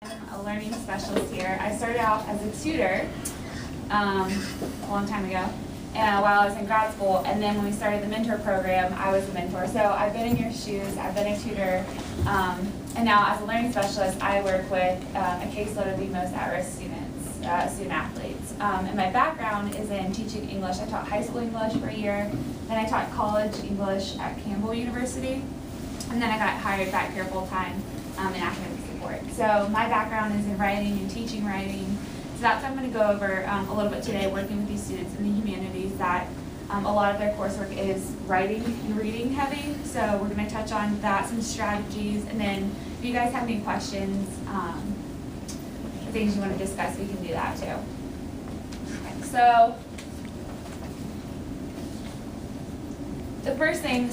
I'm a learning specialist here. I started out as a tutor a long time ago while I was in grad school, and then when we started the mentor program, I was a mentor. So I've been in your shoes, I've been a tutor, and now as a learning specialist, I work with a caseload of the most at-risk students, student athletes. And my background is in teaching English. I taught high school English for a year, then I taught college English at Campbell University, and then I got hired back here full-time in academic support. So my background is in writing and teaching writing. So that's what I'm going to go over a little bit today, working with these students in the humanities that a lot of their coursework is writing and reading heavy. So we're going to touch on that, some strategies, and then if you guys have any questions or things you want to discuss, we can do that too. Okay, so the first thing,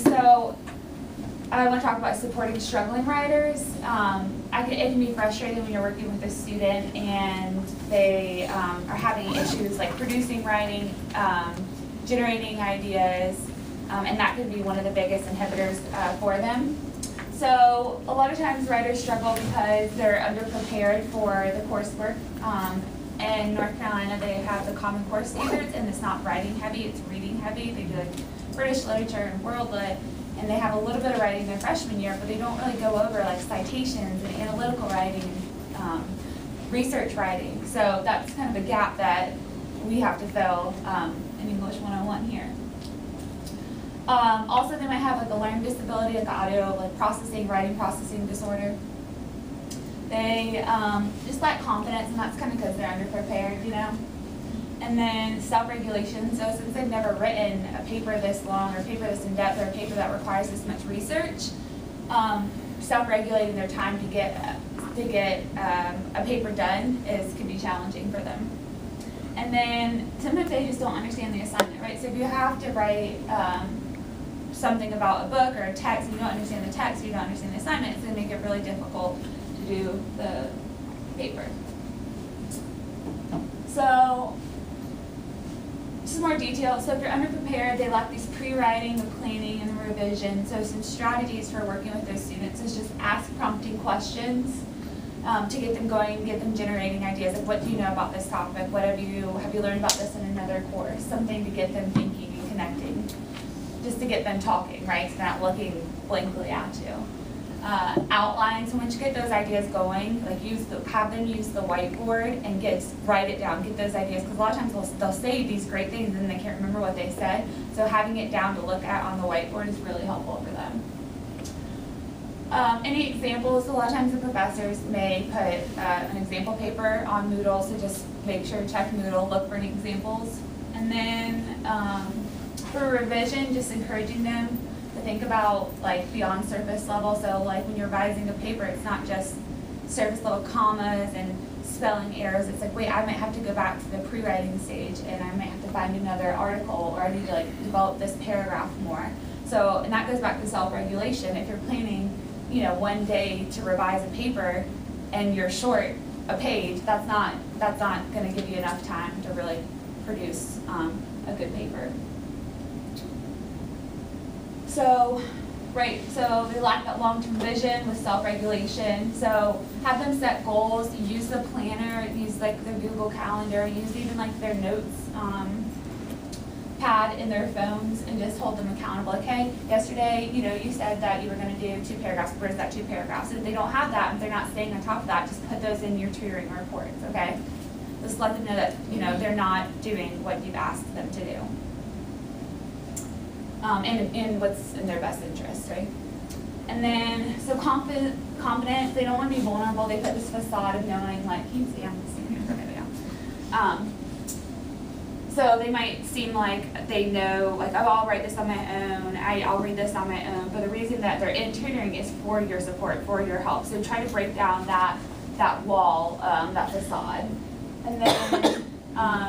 I want to talk about supporting struggling writers. It can be frustrating when you're working with a student and they are having issues like producing writing, generating ideas, and that can be one of the biggest inhibitors for them. So a lot of times writers struggle because they're underprepared for the coursework. In North Carolina, they have the Common Core standards, and it's not writing heavy, it's reading heavy. They do like British literature and world lit. And they have a little bit of writing their freshman year, but they don't really go over like citations and analytical writing and research writing. So that's kind of a gap that we have to fill in English 101 here. Also, they might have like a learning disability, like audio, like processing, writing processing disorder. They just lack confidence, and that's kind of because they're underprepared, you know. And then self-regulation, so since they've never written a paper this long or a paper this in-depth or a paper that requires this much research, self-regulating their time to get a paper done can be challenging for them. And then sometimes they just don't understand the assignment, right? So if you have to write something about a book or a text and you don't understand the text, you don't understand the assignment, it's going to make it really difficult to do the paper. So just more detail. So if you're underprepared, they lack these pre-writing, the planning, and the revision. So some strategies for working with those students is just ask prompting questions to get them going, get them generating ideas of what do you know about this topic, what have you learned about this in another course, something to get them thinking and connecting, just to get them talking, right? So they're not looking blankly at you. Outlines, so once you get those ideas going, like have them use the whiteboard and write it down, get those ideas, because a lot of times they'll say these great things and they can't remember what they said, so having it down to look at on the whiteboard is really helpful for them. Any examples, a lot of times the professors may put an example paper on Moodle, so just make sure to check Moodle, look for any examples. And then for revision, just encouraging them to think about like beyond surface level. So like when you're revising a paper, it's not just surface level commas and spelling errors. It's like, wait, I might have to go back to the pre-writing stage and I might have to find another article, or I need to like develop this paragraph more. So, and that goes back to self-regulation. If you're planning, you know, one day to revise a paper and you're short a page, that's not going to give you enough time to really produce a good paper. So, right, so they lack that long-term vision with self-regulation. So have them set goals, use the planner, use like their Google Calendar, use even like their notes pad in their phones, and just hold them accountable. Okay, yesterday, you know, you said that you were going to do 2 paragraphs. Where's that 2 paragraphs? And if they don't have that, if they're not staying on top of that, just put those in your tutoring reports, okay? Just let them know that, you know, they're not doing what you've asked them to do. And what's in their best interest, right? And then, so confidence, they don't want to be vulnerable. They put this facade of knowing, like, you can see I'm standing here for a minute now. So they might seem like they know, like, oh, I'll write this on my own, I'll read this on my own, but the reason that they're in tutoring is for your support, for your help. So try to break down that wall, that facade. And then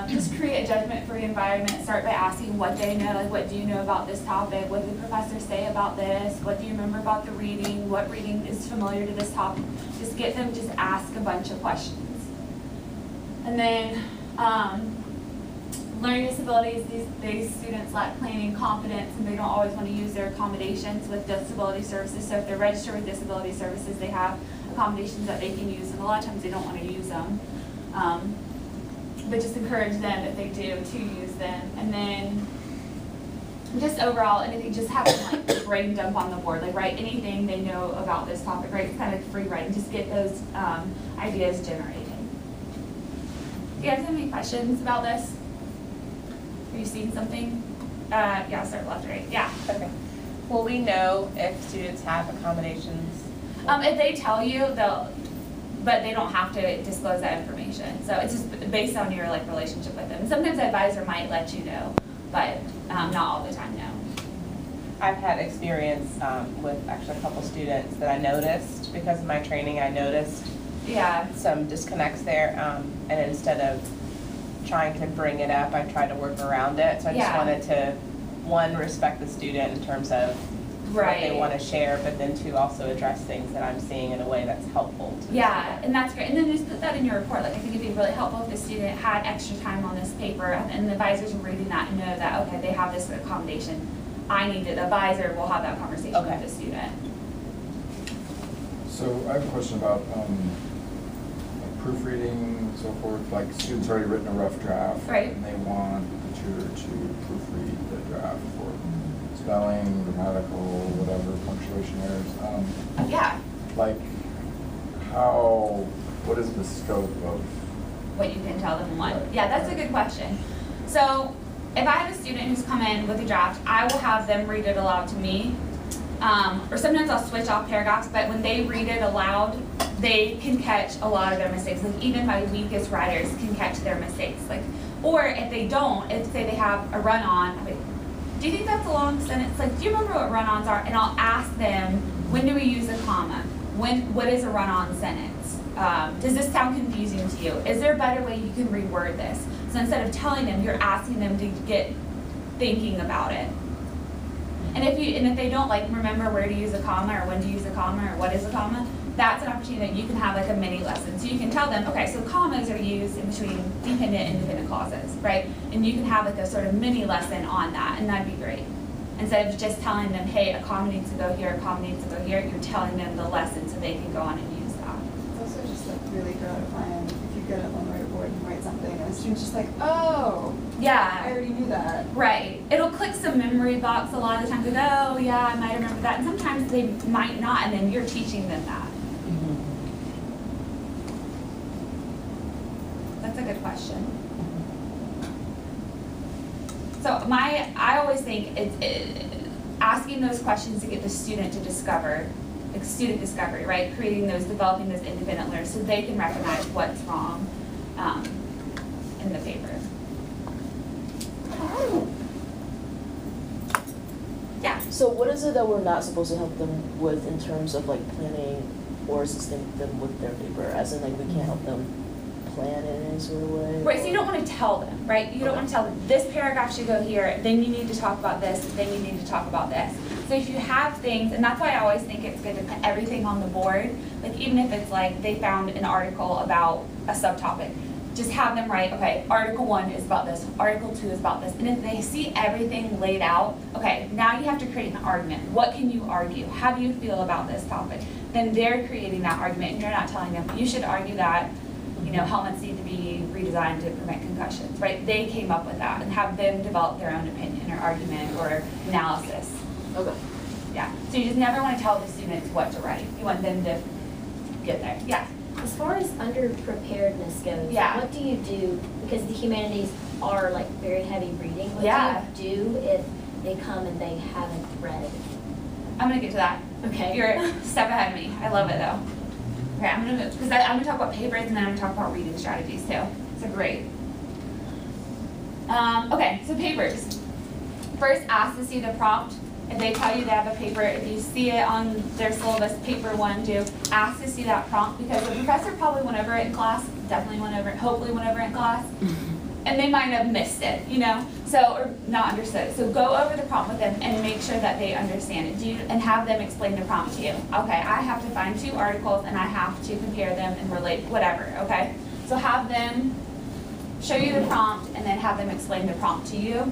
just create a judgment-free environment. Start by asking what they know, like what do you know about this topic? What did the professor say about this? What do you remember about the reading? What reading is familiar to this topic? Just get them, just ask a bunch of questions. And then learning disabilities, these students lack planning, confidence, and they don't always want to use their accommodations with disability services. So if they're registered with disability services, they have a accommodations that they can use, and a lot of times they don't want to use them. But just encourage them, if they do, to use them. And then just overall, anything, just have them like brain dump on the board, like write anything they know about this topic, right? It's kind of free writing, just get those ideas generated. Do you guys have any questions about this? Have you seen something? Yeah, start left, right? Yeah. Okay. Will we know if students have accommodations? If they tell you, they'll, but they don't have to disclose that information. So it's just based on your like relationship with them. Sometimes the advisor might let you know, but not all the time, no. I've had experience with actually a couple students that I noticed because of my training. I noticed some disconnects there, and instead of trying to bring it up, I tried to work around it. So I just wanted to, one, respect the student in terms of what they want to share, but then two, also address things that I'm seeing in a way that's helpful to the student. And that's great. And then just put that in your report. Like I think it'd be really helpful if the student had extra time on this paper and the advisors are reading that and know that, okay, they have this accommodation. I need it. The advisor will have that conversation with the student. So I have a question about like proofreading and so forth. Like students already written a rough draft, and they want the tutor to proofread the draft for spelling, grammatical, whatever, punctuation errors. Like what is the scope of what you can tell them and what? Yeah, that's a good question. So if I have a student who's come in with a draft, I will have them read it aloud to me. Or sometimes I'll switch off paragraphs, but when they read it aloud, they can catch a lot of their mistakes. Like even my weakest writers can catch their mistakes. Like, or if they don't, if say they have a run-on, I'm like, do you think that's a long sentence? Like, do you remember what run-ons are? And I'll ask them, when do we use a comma? What is a run-on sentence? Does this sound confusing to you? Is there a better way you can reword this? So instead of telling them, you're asking them to get thinking about it. And if they don't like remember where to use a comma or when to use a comma or what is a comma, that's an opportunity that you can have like a mini lesson. So you can tell them, okay, so commas are used in between dependent and independent clauses, right? And you can have like a sort of mini lesson on that, and that'd be great. Instead of just telling them, hey, a comma needs to go here, a comma needs to go here, you're telling them the lesson so they can go on and use that. It's also just like really gratifying if you get up on the whiteboard and write something and the student's just like, oh, yeah, I already knew that. Right. It'll click some memory box a lot of the time. Like, oh yeah, I might remember that. And sometimes they might not, and then you're teaching them that. That's a good question. So I always think it's asking those questions to get the student to discover, like student discovery, right? Developing those independent learners so they can recognize what's wrong in the paper. Yeah. So what is it that we're not supposed to help them with in terms of like planning or assisting them with their paper? As in like we can't help them plan in any sort of way? Right, so you don't want to tell them, right? You don't want to tell them, this paragraph should go here, then you need to talk about this, then you need to talk about this. So if you have things, and that's why I always think it's good to put everything on the board, like even if it's like they found an article about a subtopic, just have them write, okay, article 1 is about this, article 2 is about this, and if they see everything laid out, okay, now you have to create an argument. What can you argue? How do you feel about this topic? Then they're creating that argument, and you're not telling them, you should argue that, you know, helmets need to be redesigned to prevent concussions, right? They came up with that, and have them develop their own opinion or argument or analysis. Okay. Yeah, so you just never want to tell the students what to write. You want them to get there. Yeah. As far as underpreparedness goes, what do you do? Because the humanities are like very heavy reading. What do you do if they come and they haven't read? I'm going to get to that. Okay. You're a step ahead of me. I love it though. Okay, I'm going to move, because I'm going to talk about papers and then I'm going to talk about reading strategies too. So great. Okay, so papers. First, ask to see the prompt. If they tell you they have a paper, if you see it on their syllabus, paper 1, 2, ask to see that prompt, because the professor probably went over it in class, definitely went over it, hopefully went over it in class, and they might have missed it, you know, so, or not understood it. So go over the prompt with them and make sure that they understand it, and have them explain the prompt to you. Okay, I have to find 2 articles and I have to compare them and relate, whatever, okay? So have them show you the prompt and then have them explain the prompt to you,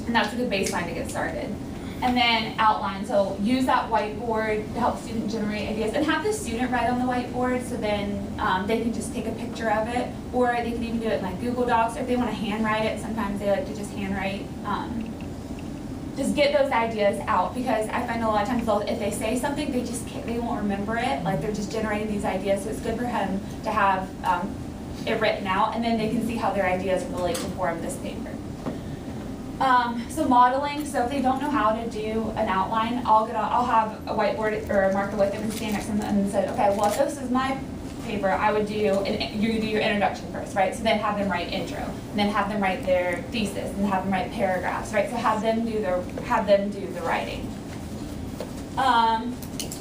and that's a good baseline to get started. And then outline, so use that whiteboard to help students generate ideas, and have the student write on the whiteboard, so then they can just take a picture of it, or they can even do it in like Google Docs, or if they want to handwrite it, sometimes they like to just handwrite. Just get those ideas out, because I find a lot of times if they say something, they won't remember it, like they're just generating these ideas, so it's good for him to have it written out, and then they can see how their ideas relate to form this paper. So modeling, so if they don't know how to do an outline, I'll have a whiteboard or a marker with them and stand next to them and say, okay, well, if this is my paper, I would do, you do your introduction first, right? So then have them write intro, and then have them write their thesis, and have them write paragraphs, right? So have them do the writing.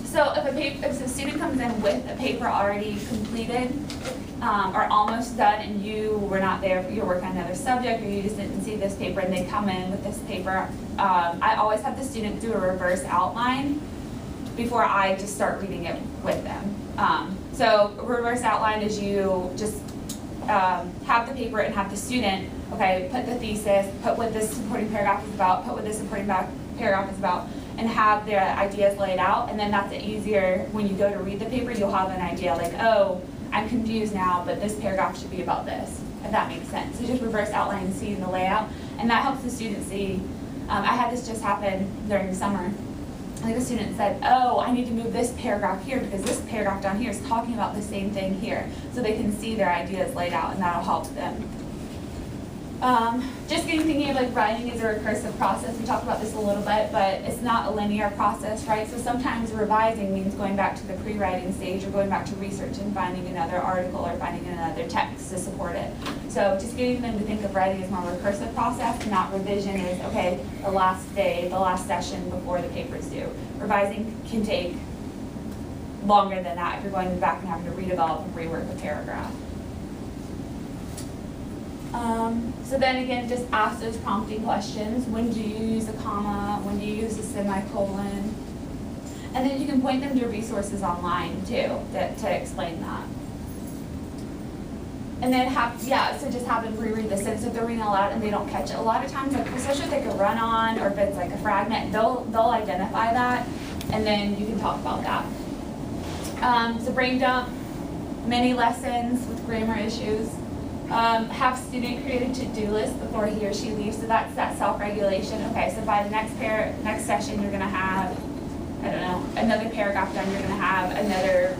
So if a student comes in with a paper already completed, or almost done, and you were not there, you're working on another subject, or you just didn't see this paper, and they come in with this paper, I always have the student do a reverse outline before I just start reading it with them. So reverse outline is you just have the paper and have the student, okay, put the thesis, put what this supporting paragraph is about, put what this supporting paragraph is about, and have their ideas laid out, and then that's easier when you go to read the paper, you'll have an idea like, oh, I'm confused now, but this paragraph should be about this, if that makes sense. So just reverse outline and see the layout, and that helps the student see. I had this just happen during the summer. I think a student said, oh, I need to move this paragraph here because this paragraph down here is talking about the same thing here. So they can see their ideas laid out, and that'll help them. Just thinking of like writing is a recursive process. We talked about this a little bit, but it's not a linear process, right? So sometimes revising means going back to the pre-writing stage, or going back to research and finding another article or finding another text to support it. So just getting them to think of writing as more a recursive process, and not revision is, okay, the last day, the last session before the paper's due. Revising can take longer than that if you're going back and having to redevelop and rework a paragraph. So then again, just ask those prompting questions. When do you use a comma? When do you use a semicolon? And then you can point them to resources online too to explain that. And then so just have them reread the sentence if they're reading aloud and they don't catch it. A lot of times, like, especially if they could run on, or if it's like a fragment, they'll identify that, and then you can talk about that. So brain dump, mini lessons with grammar issues. Have student create a to-do list before he or she leaves, so that's that self-regulation. Okay, so by the next session, you're gonna have, I don't know, another paragraph done, you're gonna have another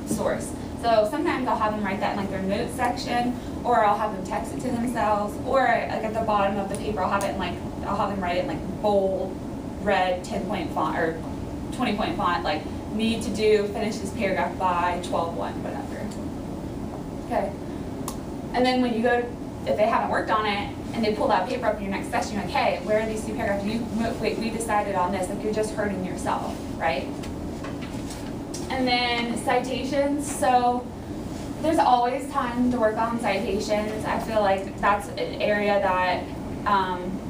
source. So sometimes I'll have them write that in like their notes section, or I'll have them text it to themselves, or like at the bottom of the paper, I'll have them write it in like bold, red, 10-point font, or 20-point font, like need to do, finish this paragraph by 12/1, whatever. Okay. And then when you go, if they haven't worked on it, and they pull that paper up in your next session, you're like, hey, where are these two paragraphs? Wait, we decided on this. Like, you're just hurting yourself, right? And then citations. So there's always time to work on citations. I feel like that's an area that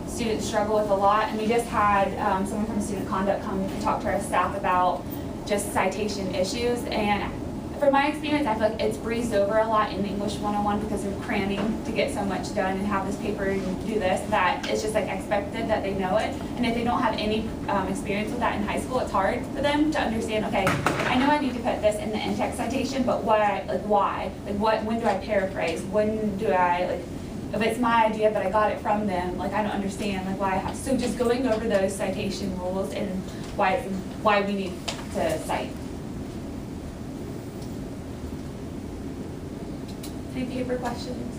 students struggle with a lot. And we just had someone from student conduct come and talk to our staff about just citation issues. And from my experience, I feel like it's breezed over a lot in English 101 because they're cramming to get so much done and have this paper and do this, that it's just like expected that they know it. And if they don't have any experience with that in high school, it's hard for them to understand, okay, I know I need to put this in the in-text citation, but why? Like, when do I paraphrase? When do I, like, if it's my idea but I got it from them, like, I don't understand, like, why I have. So just going over those citation rules and why we need to cite. Any paper questions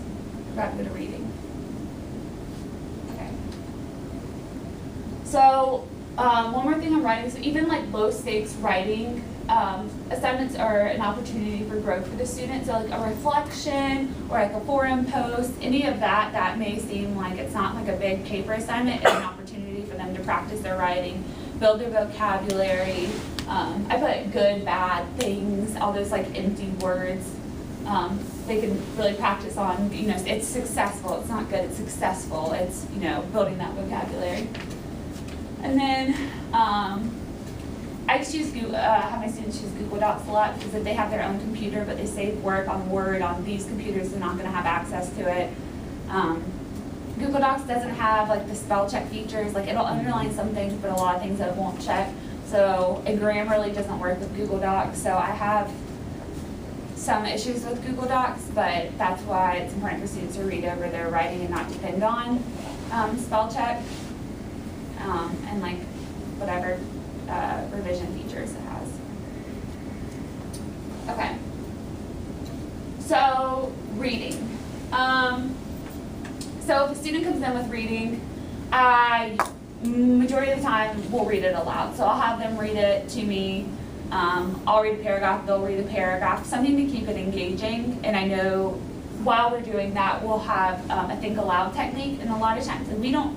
about good reading? Okay. So one more thing on writing. So even like low stakes writing assignments are an opportunity for growth for the student. So like a reflection or like a forum post, any of that may seem like it's not like a big paper assignment. It's an opportunity for them to practice their writing, build their vocabulary. I put good, bad, things, all those like empty words. They can really practice on, it's successful, it's not good, it's successful, it's, building that vocabulary. And then I just have my students use Google Docs a lot, because if they have their own computer but they save work on Word on these computers, they're not going to have access to it. Google Docs doesn't have like the spell check features. Like it'll underline some things, but a lot of things it won't check. So, and Grammarly doesn't work with Google Docs. So I have some issues with Google Docs, but that's why it's important for students to read over their writing and not depend on spell check and like whatever revision features it has. Okay. So reading. So if a student comes in with reading, majority of the time we'll read it aloud. So I'll have them read it to me. I'll read a paragraph, they'll read a paragraph, something to keep it engaging. And I know while we're doing that, we'll have a think aloud technique. And a lot of times, and we don't,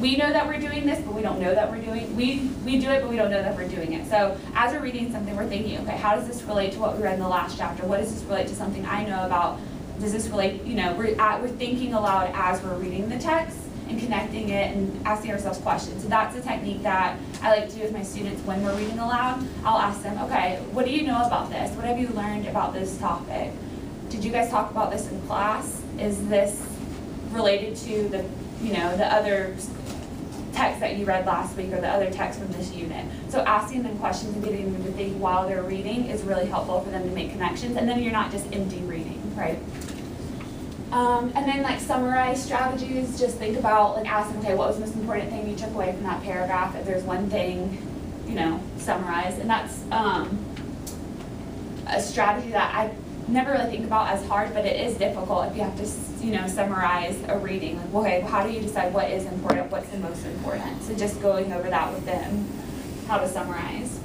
we know that we're doing this, but we don't know that we're doing, we do it, but we don't know that we're doing it. So as we're reading something, we're thinking, okay, how does this relate to what we read in the last chapter? What does this relate to something I know about? Does this relate, you know, we're thinking aloud as we're reading the text and connecting it and asking ourselves questions. So that's a technique that I like to do with my students when we're reading aloud. I'll ask them, okay, what do you know about this? What have you learned about this topic? Did you guys talk about this in class? Is this related to the, you know, the other text that you read last week or the other text from this unit? So asking them questions and getting them to think while they're reading is really helpful for them to make connections, and then you're not just empty reading, right? And then like summarize strategies, just think about, like ask them, okay, what was the most important thing you took away from that paragraph? If there's one thing, you know, summarize. And that's a strategy that I never really think about as hard, but it is difficult if you have to, you know, summarize a reading. Like, okay, well, how do you decide what is important, what's the most important? So just going over that with them, how to summarize.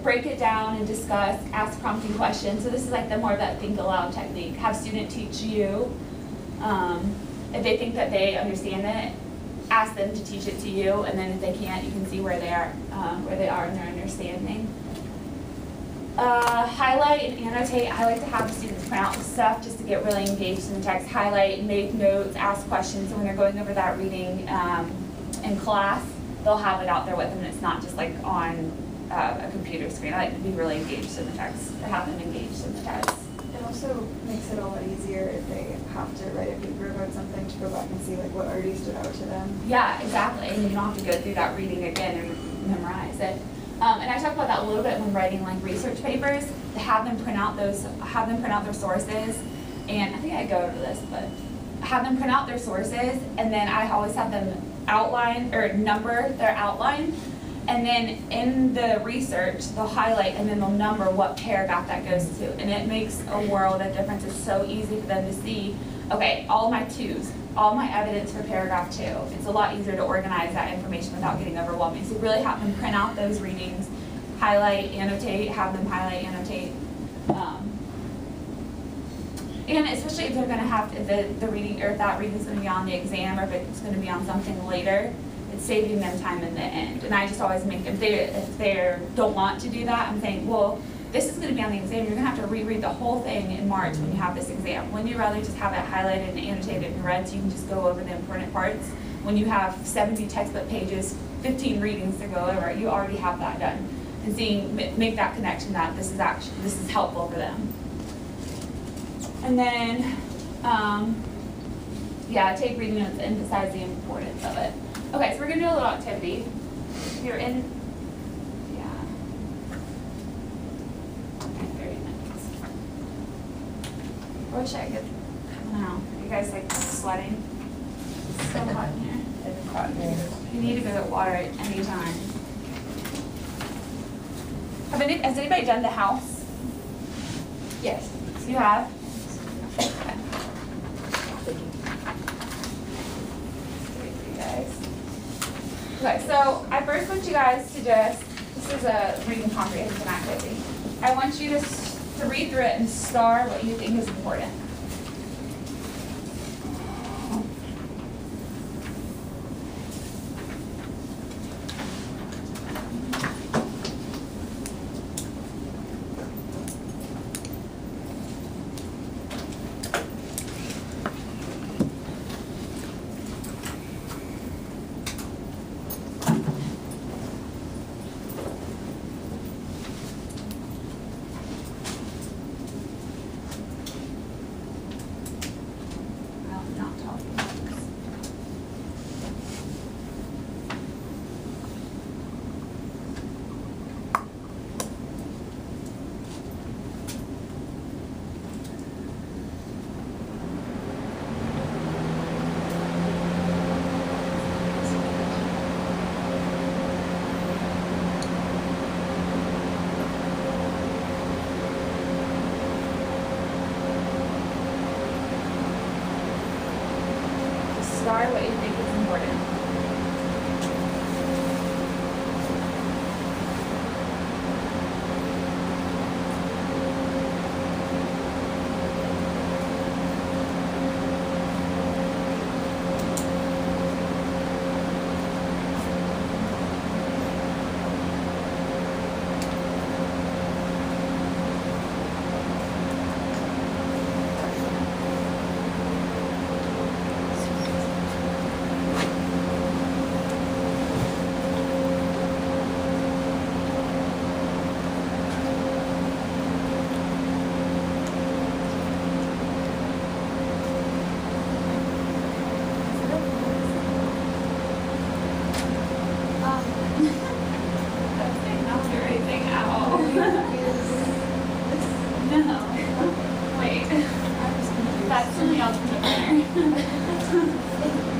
Break it down and discuss, ask prompting questions. So this is like the more of that think aloud technique. Have student teach you. If they think that they understand it, ask them to teach it to you, and then if they can't, you can see where they are in their understanding. Highlight and annotate. I like to have the students print out the stuff just to get really engaged in the text. Highlight, make notes, ask questions. So when they're going over that reading in class, they'll have it out there with them, and it's not just like on a computer screen. I like to be really engaged in the text, to have them engaged in the text. It also makes it a lot easier if they have to write a paper about something to go back and see like what already stood out to them. Yeah, exactly. And you don't have to go through that reading again and memorize it. And I talked about that a little bit when writing like research papers. To have them print out their sources. And I think I go over this, but have them print out their sources, and then I always have them outline or number their outline. And then in the research, they'll highlight and then they'll number what paragraph that goes to. And it makes a world of difference. It's so easy for them to see, okay, all my twos, all my evidence for paragraph 2. It's a lot easier to organize that information without getting overwhelming. So really have them print out those readings, highlight, annotate, have them highlight, annotate. And especially if they're going to have the reading, or if that reading is going to be on the exam, or if it's going to be on something later, it's saving them time in the end. And I just always make them, if they don't want to do that, I'm saying, well, this is going to be on the exam. You're going to have to reread the whole thing in March when you have this exam. Wouldn't you rather just have it highlighted and annotated and read so you can just go over the important parts? When you have 70 textbook pages, 15 readings to go over, you already have that done. And make that connection that this is helpful for them. And then, take reading notes, emphasize the importance of it. Okay, so we're going to do a little activity. You're in, 30 minutes. I wish I could, I don't know, are you guys like sweating? It's so hot in here. It's hot in here. You need to go get water at any time. Has anybody done the house? Yes. You have? Okay. Okay, so I first want you guys to this is a reading comprehension activity. I want you to read through it and star what you think is important. are, what you think is important.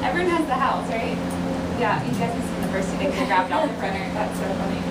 Everyone has the house, right? Yeah, you guys have seen the first 2 days they grabbed off the printer. That's so funny.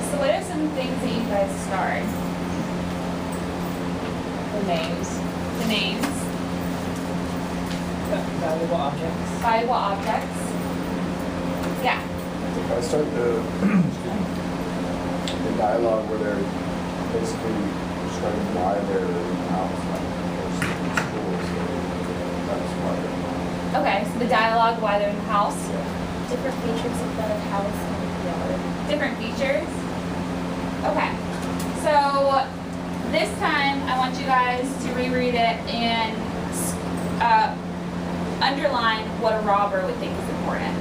So what are some things that you guys starred? The names. The names. Valuable objects. Valuable objects. Yeah. I start the dialogue where they're basically describing why they're in the house, like they're in school, so that's why they're in the house. Okay, so the dialogue why they're in the house. Different features of the house and yard. Different features. Okay. So this time I want you guys to reread it and underline what a robber would think is important.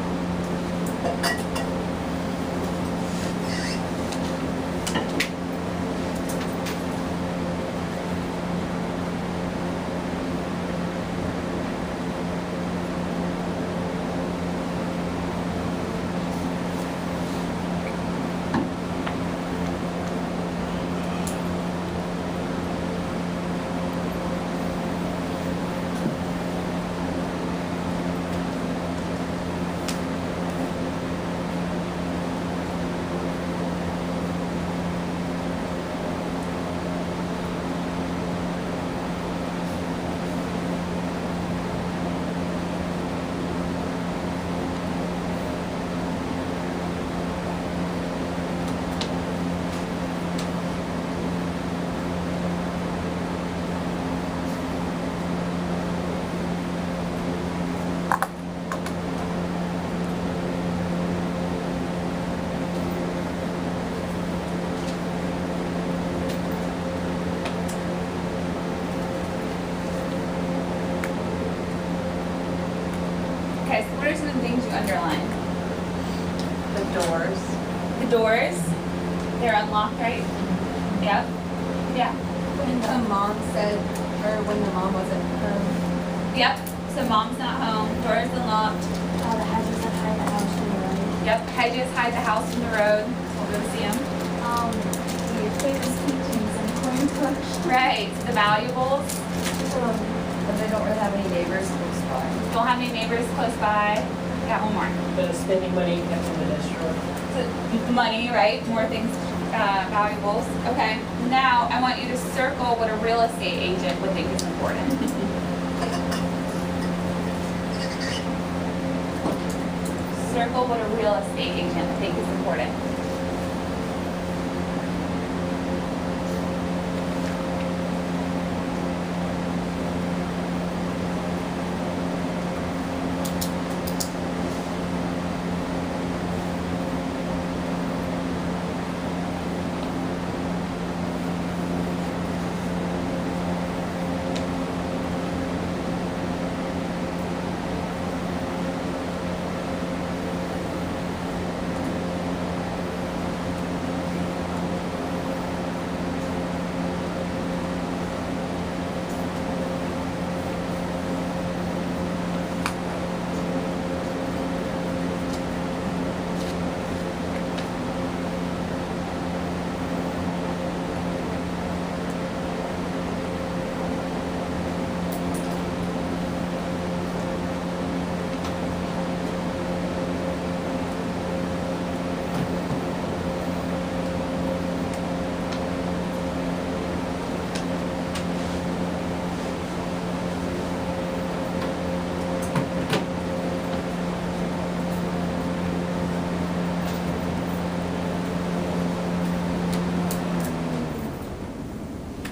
Okay, so what are some of the things you underlined? The doors. The doors, they're unlocked, right? Yep. Yeah. When the mom said, or when the mom wasn't home. Yep. So mom's not home, door's unlocked. The hedges that hide the house from the road. Yep, hedges hide the house from the road. We'll go see them. Your famous teachings and coin collection. Right, the valuables. But they don't really have any neighbors close by. Don't have any neighbors close by. Got one more. The spending money kept in the district. So, money, right? More things valuables. Okay. Now I want you to circle what a real estate agent would think is important. Circle what a real estate agent would think is important.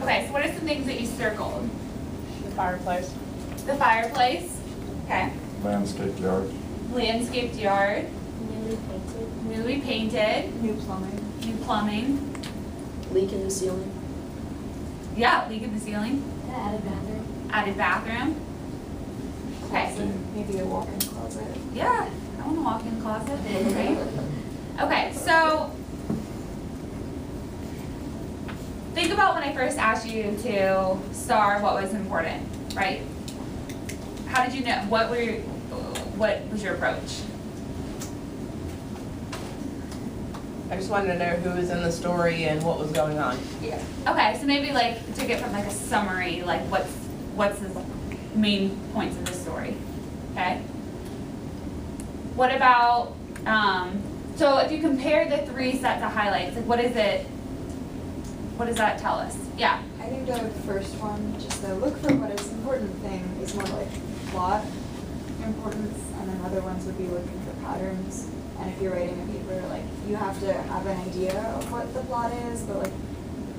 Okay, so what are some things that you circled? The fireplace. The fireplace. Okay. Landscaped yard. Landscaped yard. Newly painted. Newly painted. New plumbing. New plumbing. Leak in the ceiling. Yeah, leak in the ceiling. Added bathroom. Added bathroom. Okay. Closet, maybe a walk-in closet. Yeah, I want a walk-in closet, right? Okay, so think about when I first asked you to star what was important, right? How did you know? What was your approach? I just wanted to know who was in the story and what was going on. Yeah. Okay, so maybe like take it from like a summary, like what's the main points of the story, okay? What about, so if you compare the 3 sets of highlights, like what does that tell us? Yeah. I think the first one, just the look for what is important thing, is more like plot importance, and then other ones would be looking for patterns. And if you're writing a paper, like you have to have an idea of what the plot is, but like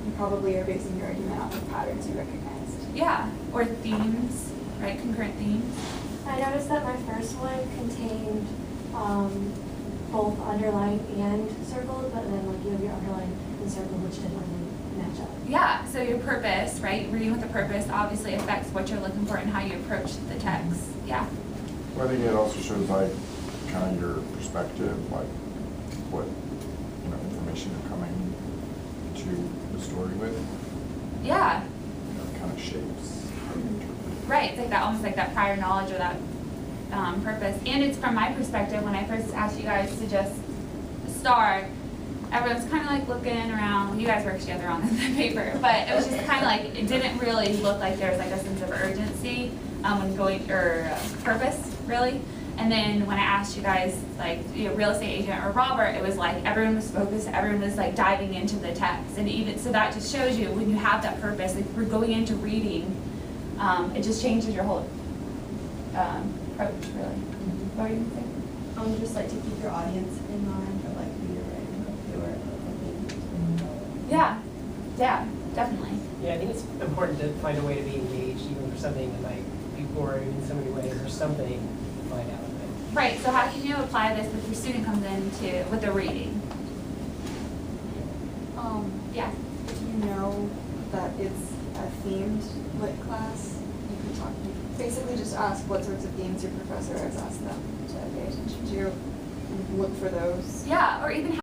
you probably are basing your argument off of patterns you recognized. Yeah, or themes, right? Concurrent themes. I noticed that my first one contained both underlined and circled, but then like you have your underlined and circled, which didn't really match up. Yeah, so your purpose, right? Reading with a purpose obviously affects what you're looking for and how you approach the text. Yeah. Well, I think it also shows like kind of your perspective, like what information you're coming to the story with. Yeah. It kind of shapes how you interpret. Right, it's like that, almost like that prior knowledge or that purpose. And it's from my perspective, when I first asked you guys to just start, everyone's kind of like looking around. You guys worked together on the paper, but it was just kind of like, it didn't really look like there was like a sense of urgency when going, or purpose, really. And then when I asked you guys, like, real estate agent or Robert, it was like everyone was focused, everyone was like diving into the text. And even, so that just shows you when you have that purpose, like we're going into reading, it just changes your whole approach, really. What were you going to say? Just like to keep your audience in mind, but like who you're writing with, Yeah, definitely. Yeah, I think it's important to find a way to be engaged, even for something that might be boring in so many ways, or something to find out of it. Right, so how can you apply this if your student comes in with the reading? Yeah. If you know that it's a themed lit class, you can talk, basically just ask what sorts of themes your professor has asked them to pay attention to and look for those. Yeah, or even